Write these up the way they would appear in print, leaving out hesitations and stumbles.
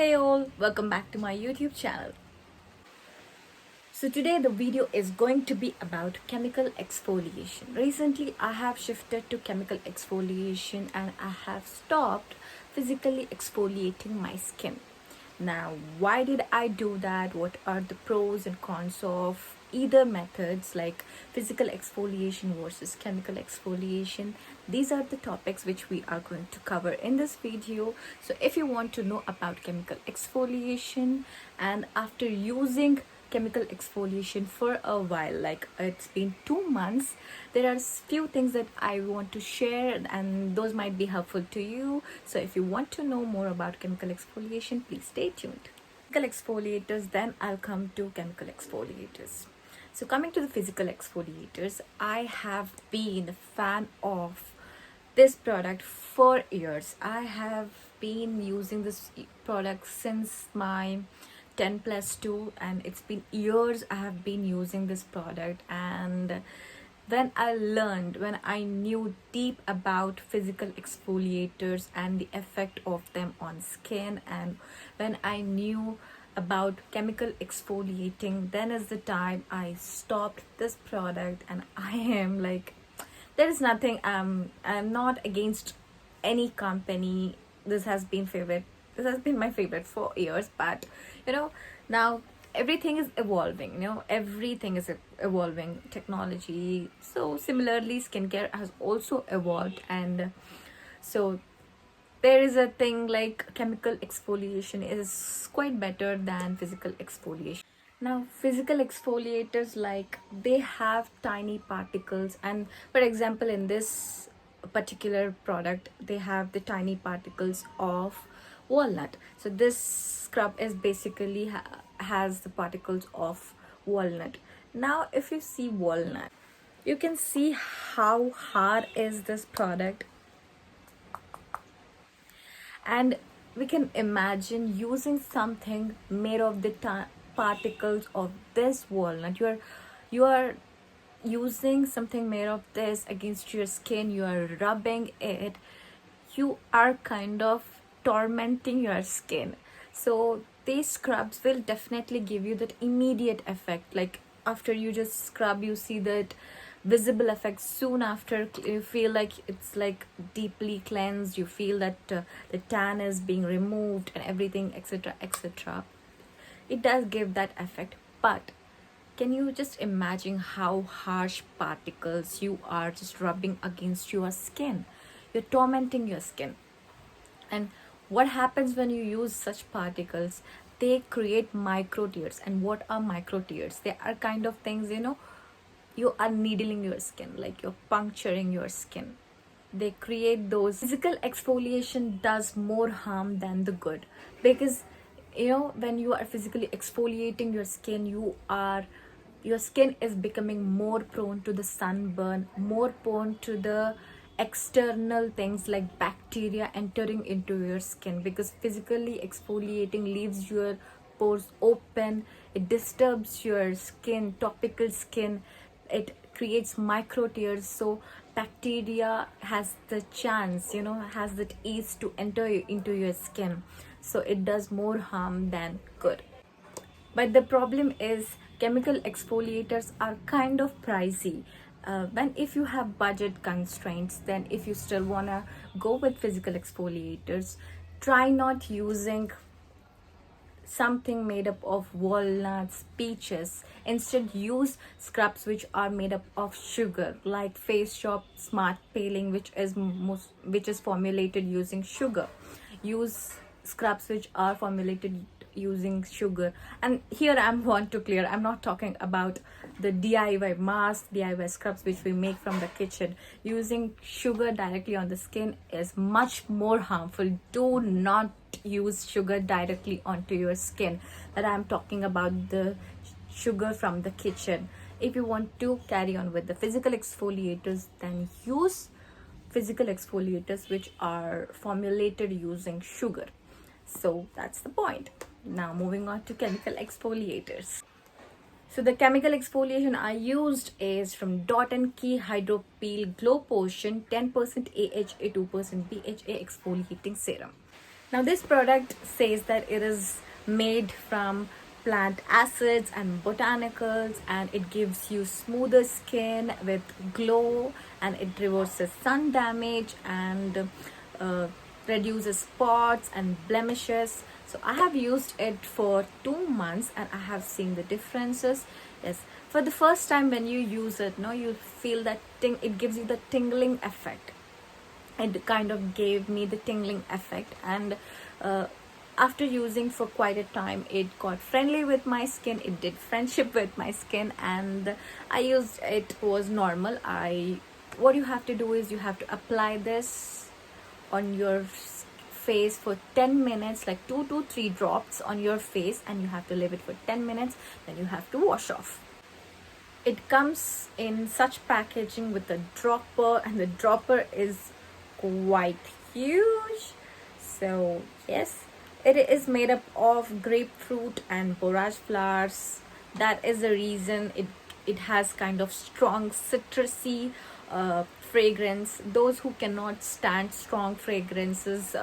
Hey all, welcome back to my YouTube channel. So today the video is going to be about chemical exfoliation. Recently I have shifted to chemical exfoliation and I have stopped physically exfoliating my skin. Now, why did I do that? What are the pros and cons of either methods, like physical exfoliation versus chemical exfoliation? These are the topics which we are going to cover in this video. So if you want to know about chemical exfoliation and after using chemical exfoliation for a while, like it's been 2 months, there are few things that I want to share and those might be helpful to you. So if you want to know more about chemical exfoliation, please stay tuned. Chemical exfoliators, then I'll come to chemical exfoliators. So coming to the physical exfoliators, I have been a fan of this product for years. I have been using this product since my 10 plus 2, and it's been years I have been using this product. And when I knew deep about physical exfoliators and the effect of them on skin, and when I knew about chemical exfoliating, then is the time I stopped this product. And I am like, there is nothing, I'm not against any company. This has been my favorite for years, but now everything is evolving. Everything is evolving, technology. So similarly skincare has also evolved, and so there is a thing like chemical exfoliation is quite better than physical exfoliation. Now physical exfoliators, like, they have tiny particles, and for example in this particular product they have the tiny particles of walnut. So this scrub is basically has the particles of walnut. Now if you see walnut, you can see how hard is this product, and we can imagine using something made of the particles of this walnut. You are using something made of this against your skin, you are rubbing it, you are kind of tormenting your skin. So these scrubs will definitely give you that immediate effect. Like after you just scrub, you see that visible effect soon after. You feel like it's like deeply cleansed, you feel that the tan is being removed and everything, etc, etc. It does give that effect, but can you just imagine how harsh particles you are just rubbing against your skin? You're tormenting your skin. And what happens when you use such particles? They create micro tears. And what are micro tears? They are kind of things, you are needling your skin, like you're puncturing your skin. They create those. Physical exfoliation does more harm than the good, because when you are physically exfoliating your skin, your skin is becoming more prone to the sunburn, more prone to the external things like bacteria entering into your skin, because physically exfoliating leaves your pores open. It disturbs your skin, topical skin. It creates micro tears, so bacteria has the chance, has that ease to enter into your skin. So it does more harm than good. But the problem is chemical exfoliators are kind of pricey. When if you have budget constraints, then if you still wanna go with physical exfoliators, try not using something made up of walnuts, peaches. Instead, use scrubs which are made up of sugar, like Face Shop Smart Peeling, which is formulated using sugar. Use scrubs which are formulated using sugar. And here I'm want to clear, I'm not talking about the DIY mask, DIY scrubs which we make from the kitchen. Using sugar directly on the skin is much more harmful. Do not use sugar directly onto your skin. That I'm talking about the sugar from the kitchen. If you want to carry on with the physical exfoliators, then use physical exfoliators which are formulated using sugar. So that's the point. Now moving on to chemical exfoliators. So the chemical exfoliation I used is from Dot and Key Hydro Peel Glow Potion 10% AHA 2% BHA exfoliating serum. Now, this product says that it is made from plant acids and botanicals, and it gives you smoother skin with glow, and it reverses sun damage and uh, reduces spots and blemishes. So I have used it for 2 months and I have seen the differences. Yes, for the first time when you use it, no, you feel that it gives you the tingling effect. It kind of gave me the tingling effect, and uh, after using for quite a time, it got friendly with my skin, it did friendship with my skin, and I used it was normal. I What you have to do is you have to apply this on your face for 10 minutes, like 2 to 3 drops on your face, and you have to leave it for 10 minutes, then you have to wash off. It comes in such packaging with a dropper, and the dropper is quite huge. So yes, it is made up of grapefruit and borage flowers. That is the reason it has kind of strong citrusy fragrance. Those who cannot stand strong fragrances,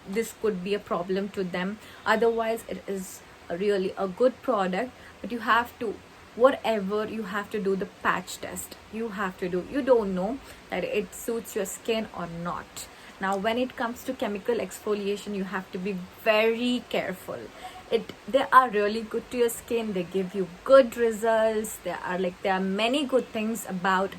this could be a problem to them. Otherwise, it is really a good product, but you have to, whatever, you have to do the patch test. You have to do, you don't know that it suits your skin or not. Now when it comes to chemical exfoliation, you have to be very careful. They are really good to your skin, they give you good results, there are many good things about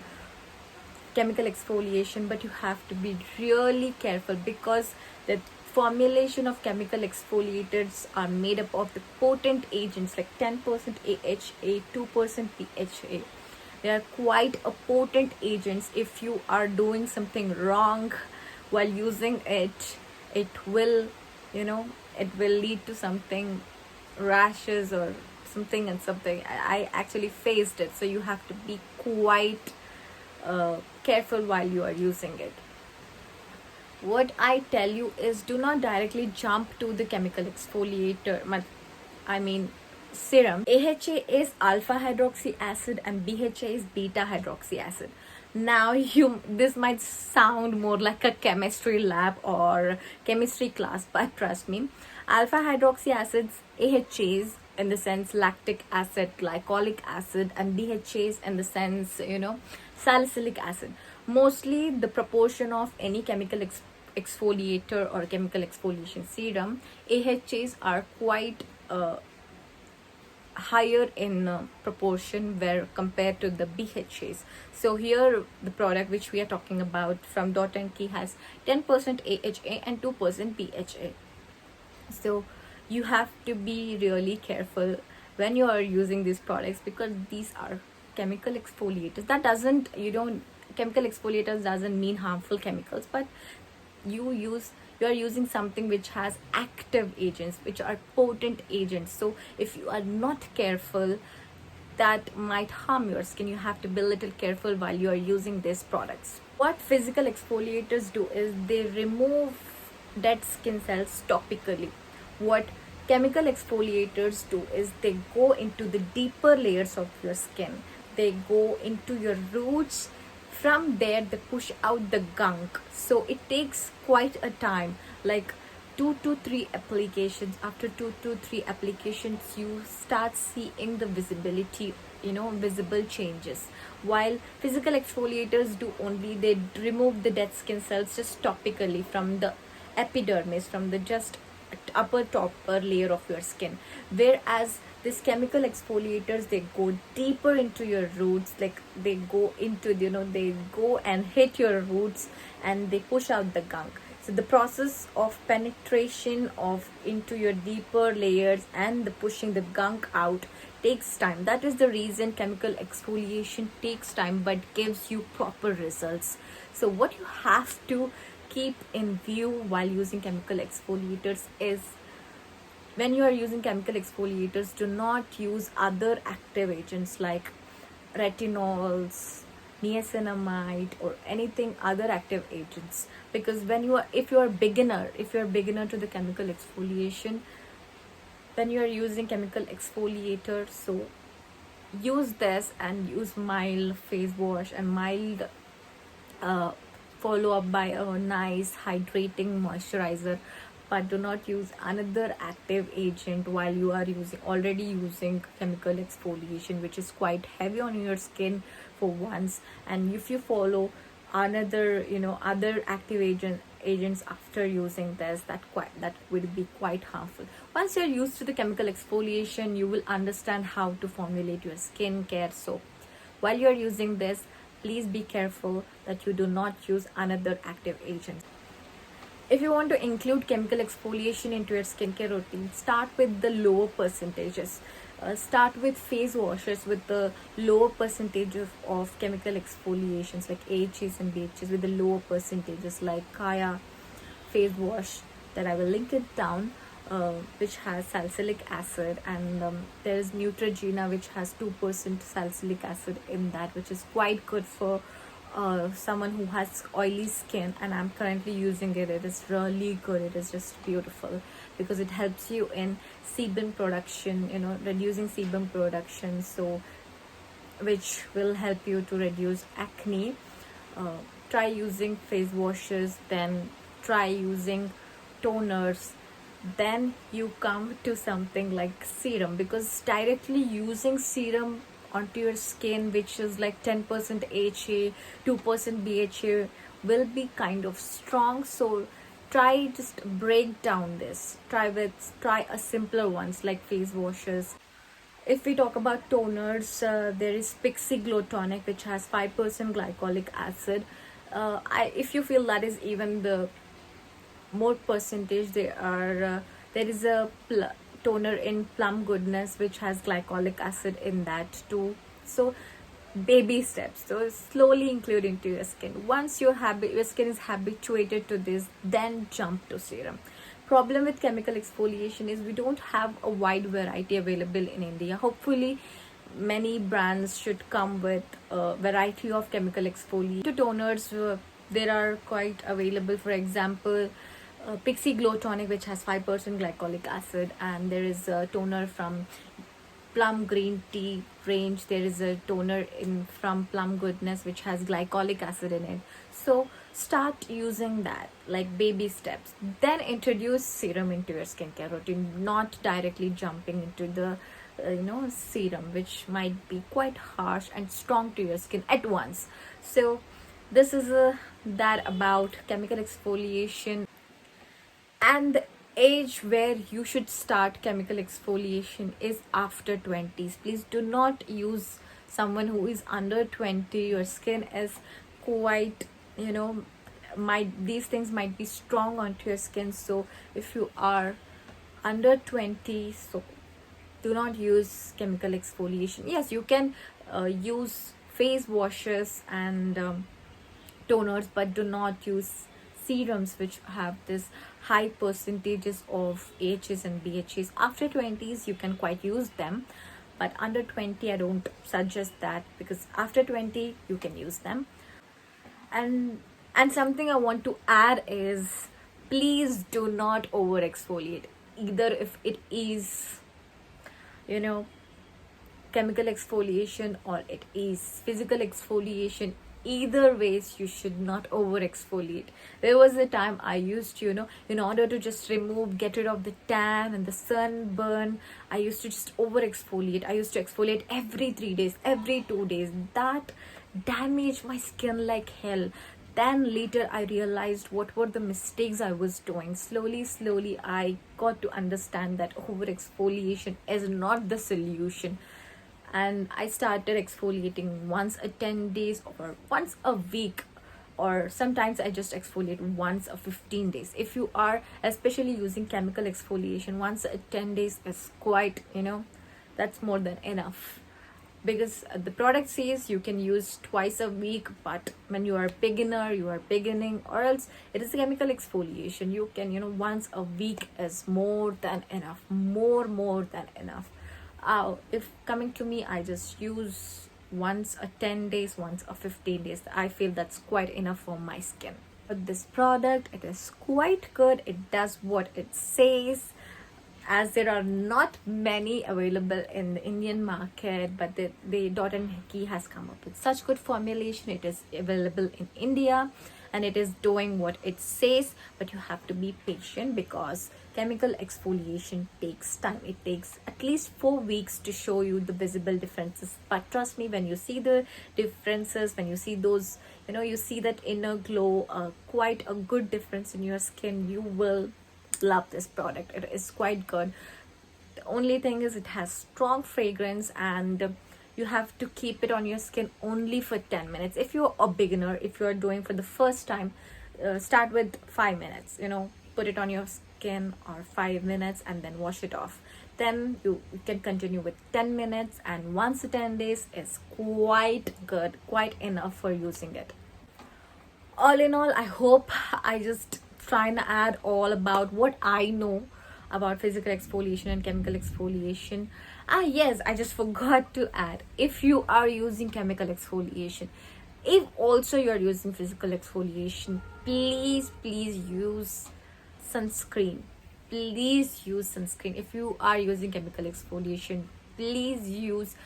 chemical exfoliation, but you have to be really careful because the formulation of chemical exfoliators are made up of the potent agents like 10% AHA, 2% PHA. They are quite a potent agents. If you are doing something wrong while using it, it will, it will lead to something, rashes or something, and something I actually faced it. So you have to be quite careful while you are using it. What I tell you is, do not directly jump to the chemical exfoliator, I mean serum. AHA is alpha hydroxy acid and BHA is beta hydroxy acid. Now this might sound more like a chemistry lab or chemistry class, but trust me, alpha hydroxy acids, AHAs in the sense lactic acid, glycolic acid, and BHAs in the sense, salicylic acid. Mostly the proportion of any chemical exfoliator or chemical exfoliation serum, AHAs are quite higher in proportion where compared to the BHAs. So here the product which we are talking about from Dot and Key has 10% AHA and 2% BHA. So you have to be really careful when you are using these products, because these are chemical exfoliators. That doesn't, you don't, chemical exfoliators doesn't mean harmful chemicals, but you are using something which has active agents, which are potent agents. So if you are not careful, that might harm your skin. You have to be a little careful while you are using these products. What physical exfoliators do is they remove dead skin cells topically. What chemical exfoliators do is they go into the deeper layers of your skin. They go into your roots. From there they push out the gunk. So it takes quite a time, like 2 to 3 applications. After 2 to 3 applications, you start seeing the visibility, visible changes. While physical exfoliators do only, they remove the dead skin cells just topically from the epidermis, from the just upper layer of your skin. Whereas these chemical exfoliators, they go deeper into your roots, like they go into, they go and hit your roots and they push out the gunk. So the process of penetration of into your deeper layers and the pushing the gunk out takes time. That is the reason chemical exfoliation takes time but gives you proper results. So what you have to keep in view while using chemical exfoliators is, when you are using chemical exfoliators, do not use other active agents like retinols, niacinamide, or anything other active agents. Because if you're a beginner to the chemical exfoliation, when you are using chemical exfoliator, so use this and use mild face wash and mild follow up by a nice hydrating moisturizer. but do not use another active agent while you are already using chemical exfoliation, which is quite heavy on your skin for once. And if you follow another, other active agents after using this, that would be quite harmful. Once you're used to the chemical exfoliation, you will understand how to formulate your skincare soap. While you're using this, please be careful that you do not use another active agent. If you want to include chemical exfoliation into your skincare routine, start with the lower percentages. Start with face washes with the lower percentage of chemical exfoliations like AHAs and BHAs, with the lower percentages like Kaya face wash that I will link it down, which has salicylic acid, and there is Neutrogena, which has 2% salicylic acid in that, which is quite good for someone who has oily skin, and I'm currently using it. It is really good. It is just beautiful because it helps you in sebum production, reducing sebum production, so which will help you to reduce acne. Try using face washes, then try using toners, then you come to something like serum, because directly using serum onto your skin, which is like 10% HA, 2% BHA, will be kind of strong. So try just break down this. Try a simpler ones like face washes. If we talk about toners, there is Pixie Glow Tonic, which has 5% glycolic acid. If you feel that is even the more percentage, there is a toner in Plum Goodness, which has glycolic acid in that too. So baby steps, so slowly include into your skin. Once your skin is habituated to this, then jump to serum. Problem with chemical exfoliation is we don't have a wide variety available in India. Hopefully many brands should come with a variety of chemical exfoliation. Toners, there are quite available. For example, Pixie Glow Tonic, which has 5% glycolic acid, and there is a toner from Plum Green Tea range. There is a toner from Plum Goodness, which has glycolic acid in it. So start using that like baby steps, then introduce serum into your skincare routine, not directly jumping into the serum, which might be quite harsh and strong to your skin at once. So this is that about chemical exfoliation. And the age where you should start chemical exfoliation is after 20s. Please do not use someone who is under 20. Your skin is quite, these things might be strong onto your skin. So if you are under 20, so do not use chemical exfoliation. Yes, you can use face washes and toners, but do not use serums which have this high percentages of AHs and BHAs. After 20s you can quite use them, but under 20 I don't suggest that, because after 20 you can use them. And something I want to add is, please do not over exfoliate, either if it is chemical exfoliation or it is physical exfoliation. Either ways you should not over exfoliate. There was a time I used to, in order to just get rid of the tan and the sunburn, I used to just over exfoliate. I used to exfoliate every 3 days, every 2 days. That damaged my skin like hell. Then later I realized what were the mistakes I was doing. Slowly I got to understand that over exfoliation is not the solution, and I started exfoliating once a 10 days or once a week, or sometimes I just exfoliate once a 15 days. If you are especially using chemical exfoliation, once a 10 days is quite, that's more than enough, because the product says you can use twice a week, but when you are beginning, or else it is chemical exfoliation, you can, once a week is more than enough, more than enough. If coming to me, I just use once a 10 days, once a 15 days. I feel that's quite enough for my skin. But this product, it is quite good. It does what it says. As there are not many available in the Indian market, but the Dot and Key has come up with such good formulation. It is available in India, and it is doing what it says, but you have to be patient because chemical exfoliation takes time. It takes at least 4 weeks to show you the visible differences, but trust me, when you see the differences, when you see those, you see that inner glow, quite a good difference in your skin, you will love this product. It is quite good. The only thing is it has strong fragrance, and you have to keep it on your skin only for 10 minutes. If you're a beginner, if you're doing for the first time, start with 5 minutes, put it on your skin or 5 minutes and then wash it off. Then you can continue with 10 minutes, and 1 to 10 days is quite good, quite enough for using it. All in all, I hope I just trying to add all about what I know about physical exfoliation and chemical exfoliation. Yes, I just forgot to add, if you are using chemical exfoliation, if also you are using physical exfoliation, please use sunscreen. Please use sunscreen. If you are using chemical exfoliation, please use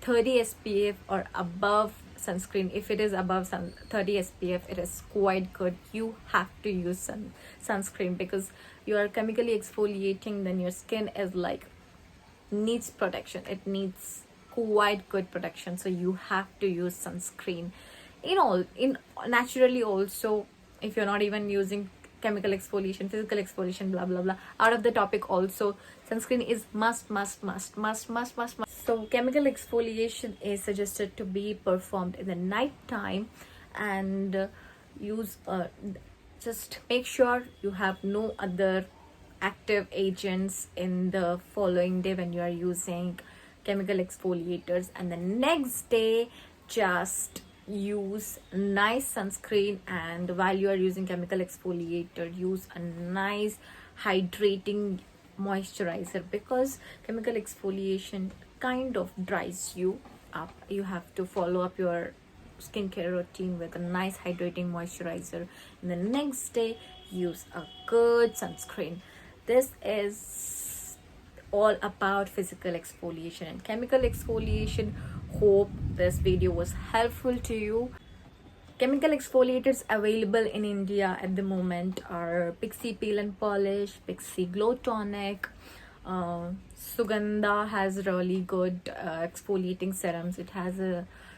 30 SPF or above sunscreen. If it is above 30 SPF, it is quite good. You have to use sunscreen because you are chemically exfoliating, then your skin is like needs protection. It needs quite good protection, so you have to use sunscreen. In naturally also, if you're not even using chemical exfoliation, physical exfoliation, blah blah blah, out of the topic also, sunscreen is must. So chemical exfoliation is suggested to be performed in the night time, and use just make sure you have no other active agents in the following day when you are using chemical exfoliators, and the next day just use nice sunscreen. And while you are using chemical exfoliator, use a nice hydrating moisturizer, because chemical exfoliation kind of dries you up. You have to follow up your skincare routine with a nice hydrating moisturizer, and the next day use a good sunscreen. This is all about physical exfoliation and chemical exfoliation. Hope this video was helpful to you. Chemical exfoliators available in India at the moment are Pixie Peel and Polish, Pixie Glow Tonic, Sugandha has really good exfoliating serums.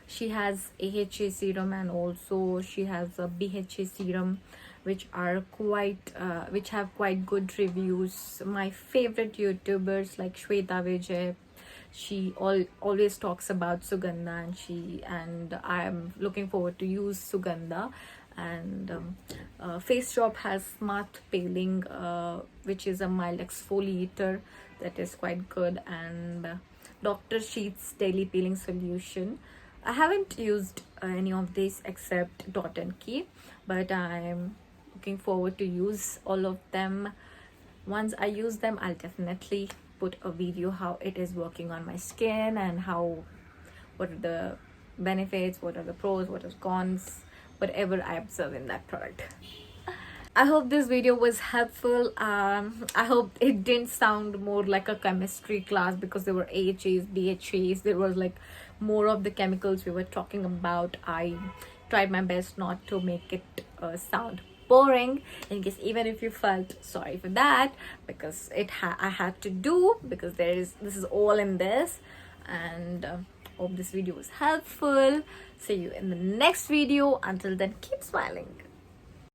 She has AHA serum, and also she has a BHA serum, which have quite good reviews. My favorite YouTubers like Shweta Vijay, she always talks about Sugandha, and I am looking forward to use Sugandha. And Face Shop has Smart Peeling, which is a mild exfoliator that is quite good, and Dr. Sheets Daily Peeling Solution. I haven't used any of these except Dot and Key, but I'm looking forward to use all of them. Once I use them, I'll definitely put a video how it is working on my skin, and what are the benefits, what are the pros, what are the cons, whatever I observe in that product. I hope this video was helpful. I hope it didn't sound more like a chemistry class, because there were AHAs, BHAs, there was like more of the chemicals we were talking about. I tried my best not to make it sound boring, in case even if you felt sorry for that, because I had to do, because this is all in this. And hope this video was helpful. See you in the next video. Until then, keep smiling.